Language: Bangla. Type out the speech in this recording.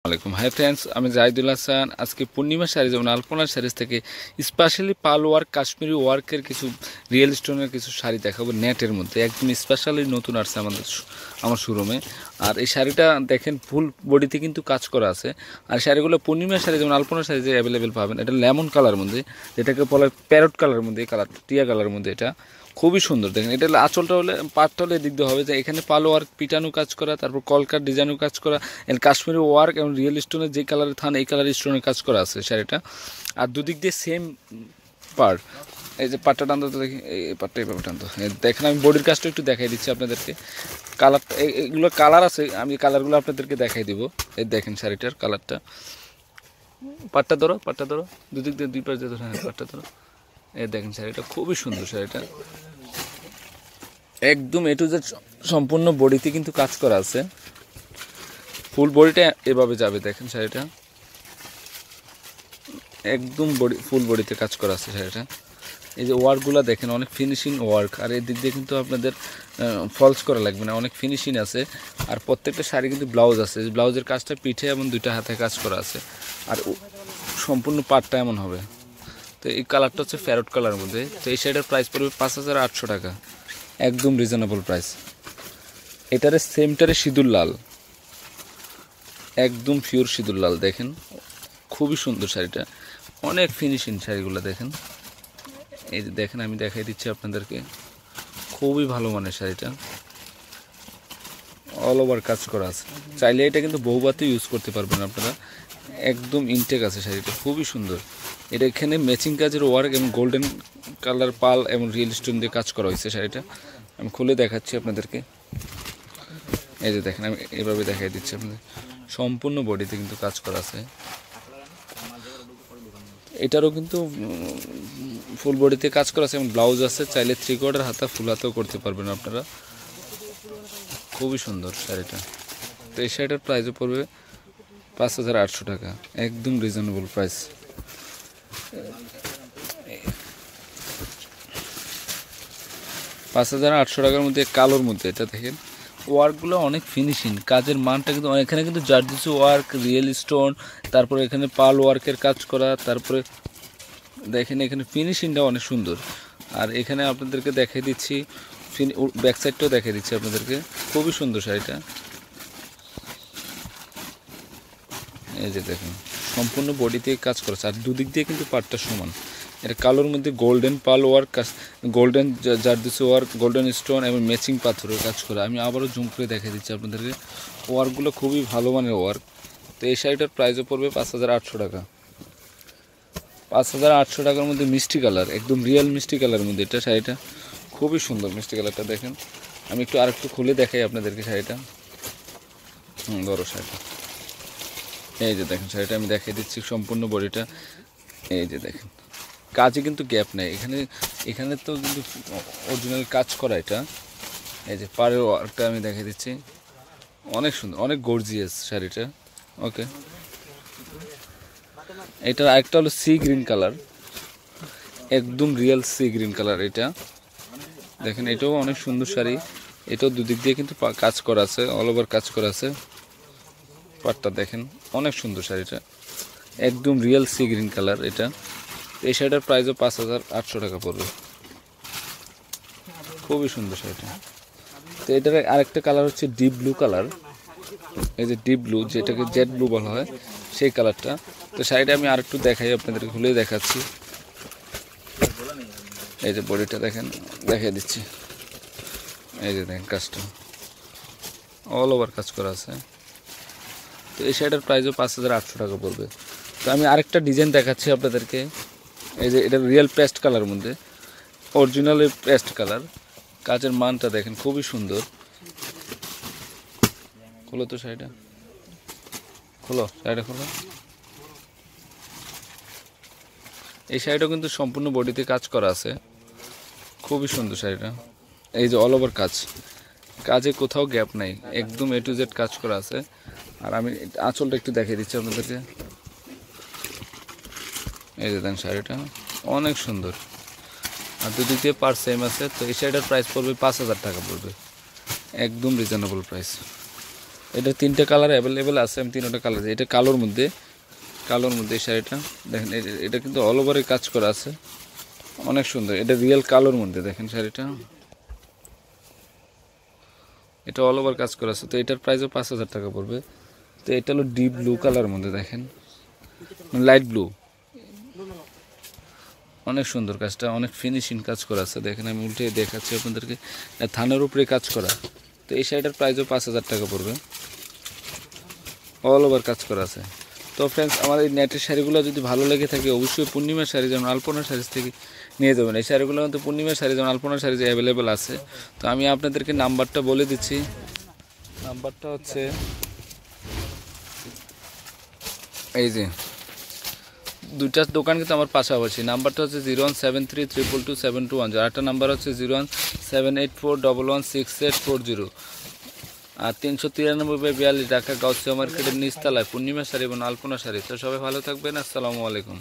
আসসালামাইকুম। হাই ফ্রেন্ডস, আমি জাহিদুল হাসান। আজকে পূর্ণিমা শাড়ি যেমন আলপনা শাড়িজ থেকে স্পেশালি পাল ওয়ার্ক কাশ্মীরি ওয়ার্কের কিছু রিয়েল স্টোনের কিছু শাড়ি দেখাবো নেটের মধ্যে। একদম স্পেশালি নতুন আসছে আমার শোরুমে। আর এই শাড়িটা দেখেন ফুল বডিতে কিন্তু কাজ করা আছে। আর শাড়িগুলো পূর্ণিমা শাড়ি যেমন আলপনা শাড়ি যে অ্যাভেলেবেল পাবেন, এটা লেমন কালার মধ্যে, যেটাকে বলে প্যারট কালারের মধ্যে, এই কালার টিয়া কালারের মধ্যে। এটা খুবই সুন্দর। দেখেন এটা আঁচলটা হলে পাটটা হলে এদিক দিয়ে হবে যে এখানে পাল ওয়ার্ক পিটানো কাজ করা, তারপর কলকার ডিজাইনও কাজ করা, কাশ্মীরি ওয়ার্ক এবং রিয়েল স্টোনের যে কালারের থান এই কালারের স্টোনের কাজ করা আছে শাড়িটা। আর দুদিক দিয়ে সেম পার্ট। এই যে পাটটা টানতো, তো দেখি এই পাটটা এইভাবে টানতো। দেখেন আমি বডির কাজটা একটু দেখাই দিচ্ছি আপনাদেরকে। কালারটা এগুলো কালার আছে, আমি কালারগুলো আপনাদেরকে দেখাই দিব। এই দেখেন শাড়িটার কালারটা। পাটটা ধরো, পাটটা ধরো, দুদিক দিয়ে দুই পাশ দিয়ে ধরো। হ্যাঁ, পাটটা ধরো। এই দেখেন শাড়িটা খুবই সুন্দর। শাড়িটা একদম এ টু জেড সম্পূর্ণ বডিতে কিন্তু কাজ করা আছে। ফুল বডিটা এভাবে যাবে। দেখেন শাড়িটা একদম বডি ফুল বডিতে কাজ করা আছে শাড়িটা। এই যে ওয়ার্কগুলো দেখেন, অনেক ফিনিশিং ওয়ার্ক। আর এই দিক দিয়ে কিন্তু আপনাদের ফলস করা লাগবে না, অনেক ফিনিশিং আছে। আর প্রত্যেকটা শাড়ি কিন্তু ব্লাউজ আছে, ব্লাউজের কাজটা পিঠে এবং দুইটা হাতে কাজ করা আছে। আর সম্পূর্ণ পাটটা এমন হবে। তো এই কালারটা হচ্ছে প্যারট কালারের মধ্যে। তো এই শাড়িটার প্রাইস পড়বে 5800 টাকা, একদম রিজনেবল প্রাইস। এটারে সেমটারে সিঁদুর লাল, একদম পিওর সিঁদুর লাল। দেখেন খুবই সুন্দর শাড়িটা, অনেক ফিনিশিং শাড়িগুলো দেখেন। এই যে দেখেন আমি দেখাই দিচ্ছি আপনাদেরকে, খুবই ভালো মানের শাড়িটা, অল ওভার কাজ করা আছে। চাইলে এটা কিন্তু বহুবারও ইউজ করতে পারবেন আপনারা, একদম ইনটেক আছে শাড়িটা, খুবই সুন্দর। এটা এখানে ম্যাচিং কাজের ওয়ার্ক এবং গোল্ডেন কালার পাল এবং রিয়েল স্টোন দিয়ে কাজ করা হয়েছে শাড়িটা। আমি খুলে দেখাচ্ছি আপনাদেরকে। এই যে দেখেন আমি এভাবে দেখাই দিচ্ছি আপনাদের, সম্পূর্ণ বডিতে কিন্তু কাজ করা আছে। এটারও কিন্তু ফুল বডিতে কাজ করা আছে এবং ব্লাউজ আছে। চাইলে 3/4 হাতা ফুল হাতেও করতে পারবেন আপনারা। খুবই সুন্দর শাড়িটা। তো এই শাড়িটার প্রাইসও পড়বে 5800 টাকা, একদম রিজনেবল প্রাইস। 5800 টাকার মধ্যে কালোর মধ্যে এটা দেখেন, ওয়ার্কগুলো অনেক ফিনিশিং, কাজের মানটা কিন্তু এখানে কিন্তু জারদুসি ওয়ার্ক, রিয়েল স্টোন, তারপরে এখানে পাল ওয়ার্কের কাজ করা, তারপরে দেখেন এখানে ফিনিশিংটা অনেক সুন্দর। আর এখানে আপনাদেরকে দেখিয়ে দিচ্ছি ব্যাক সাইডটাও দেখিয়ে দিচ্ছি আপনাদেরকে, খুবই সুন্দর শাড়িটা। এই যে দেখুন সম্পূর্ণ বডিতে কাজ করেছে, আর দুদিক দিয়ে কিন্তু পাটটা সমান। এটা কালোর মধ্যে golden pearl work, golden zardozi work, golden stone এবং ম্যাচিং পাথরের কাজ করা। আমি আবারও জুম করে দেখিয়ে দিচ্ছি আপনাদেরকে, ওয়ার্কগুলো খুবই ভালো মানের ওয়ার্ক। তো এই শাড়িটার প্রাইসও পড়বে 5800 টাকা। 5800 টাকার মধ্যে মিষ্টি কালার, একদম রিয়েল মিষ্টি কালারের মধ্যে এটা শাড়িটা, খুবই সুন্দর মিষ্টি কালারটা। দেখেন আমি একটু আরেকটু খুলে দেখাই আপনাদেরকে শাড়িটা। বড় শাড়িটা, এই যে দেখেন শাড়িটা আমি দেখিয়ে দিচ্ছি সম্পূর্ণ বডিটা। এই যে দেখেন কাজে কিন্তু গ্যাপ নেই এখানে তো কিন্তু অরিজিনাল কাজ করা এটা। এই যে পাড়ের ওয়ার্কটা আমি দেখিয়ে দিচ্ছি, অনেক সুন্দর, অনেক গর্জিয়াস শাড়িটা। ওকে, এটার আরেকটা হলো সি গ্রিন কালার, একদম রিয়েল সি গ্রিন কালার। এটা দেখেন এটাও অনেক সুন্দর শাড়ি। এটাও দুদিক দিয়ে কিন্তু কাজ করা আছে, অল ওভার কাজ করা আছে। পাটটা দেখেন অনেক সুন্দর শাড়িটা, একদম রিয়েল সি গ্রিন কালার এটা। এই শাড়িটার প্রাইসও 5800 টাকা পড়বে, খুবই সুন্দর শাড়িটা। তো এটার আরেকটা কালার হচ্ছে ডিপ ব্লু কালার, এই যে ডিপ ব্লু, যেটাকে জেড ব্লু বলা হয়, সেই কালারটা। তো শাড়িটা আমি আরেকটু দেখাই আপনাদেরকে, খুলে দেখাচ্ছি। এই যে বডিটা দেখেন, দেখিয়ে দিচ্ছি। এই যে দেখেন কাজটা অল ওভার কাজ করা আছে। তো এই শাড়িটার প্রাইসও 5800 টাকা পড়বে। তো আমি আরেকটা ডিজাইন দেখাচ্ছি আপনাদেরকে। এই যে এটা রিয়েল পেস্ট কালার মধ্যে, অরিজিনাল পেস্ট কালার। কাজের মানটা দেখেন খুবই সুন্দর। খোলো তো শাড়িটা, খোলো শাড়িটা খোলো। এই শাড়িটাও কিন্তু সম্পূর্ণ বডিতে কাজ করা আছে, খুবই সুন্দর শাড়িটা। এই যে অল ওভার কাজ, কাজে কোথাও গ্যাপ নাই, একদম এ টু জেড কাজ করা আছে। আর আমি আঁচলটা একটু দেখিয়ে দিচ্ছি আপনাদেরকে। এই যে দেন শাড়িটা অনেক সুন্দর, আর দুদিক দিয়ে পার সেম আছে। তো এই শাড়িটার প্রাইস পড়বে 5000 টাকা পড়বে, একদম রিজনেবল প্রাইস। এটা 3টে কালার অ্যাভেলেবেল আছে, আমি 3টা কালার। এটা কালোর মধ্যে এই শাড়িটা দেখেন, এটা কিন্তু অল ওভারে কাজ করা আছে, অনেক সুন্দর। এটা রিয়েল কালোর মধ্যে দেখেন শাড়িটা, এটা অল ওভার কাজ করা আছে। তো এটার প্রাইসও 5,000 টাকা পড়বে। তো এটা হলো ডিপ ব্লু কালার মধ্যে দেখেন, লাইট ব্লু, অনেক সুন্দর কাজটা, অনেক ফিনিশিং কাজ করা আছে। দেখেন আমি উল্টে দেখাচ্ছি আপনাদেরকে, থানের উপরে কাজ করা। তো এই শাড়িটার প্রাইসও 5,000 টাকা পড়বে, অল ওভার কাজ করা আছে। তো ফ্রেন্ডস, আমার এই নেটের শাড়িগুলো যদি ভালো লেগে থাকে অবশ্যই পূর্ণিমার শাড়ি যেমন আলপনা শাড়ি থেকে নিয়ে যাবেন। এই শাড়িগুলো কিন্তু পূর্ণিমার শাড়ি যেমন আলপনা শাড়ি যে অ্যাভেলেবেল আছে। তো আমি আপনাদেরকে নাম্বারটা বলে দিচ্ছি, নাম্বারটা হচ্ছে এই যে, দুইটা দোকান কিন্তু আমার পাশাপাশি। নাম্বারটা হচ্ছে 01732227210, আরেকটা নাম্বার হচ্ছে 01784116840, আর 393/42 ঢাকা গাউসিয়া মার্কেটের নিচতলায় পূর্ণিমা শাড়ি এবং আলপনা শাড়ি। তো সবাই ভালো থাকবেন, আসসালামু আলাইকুম।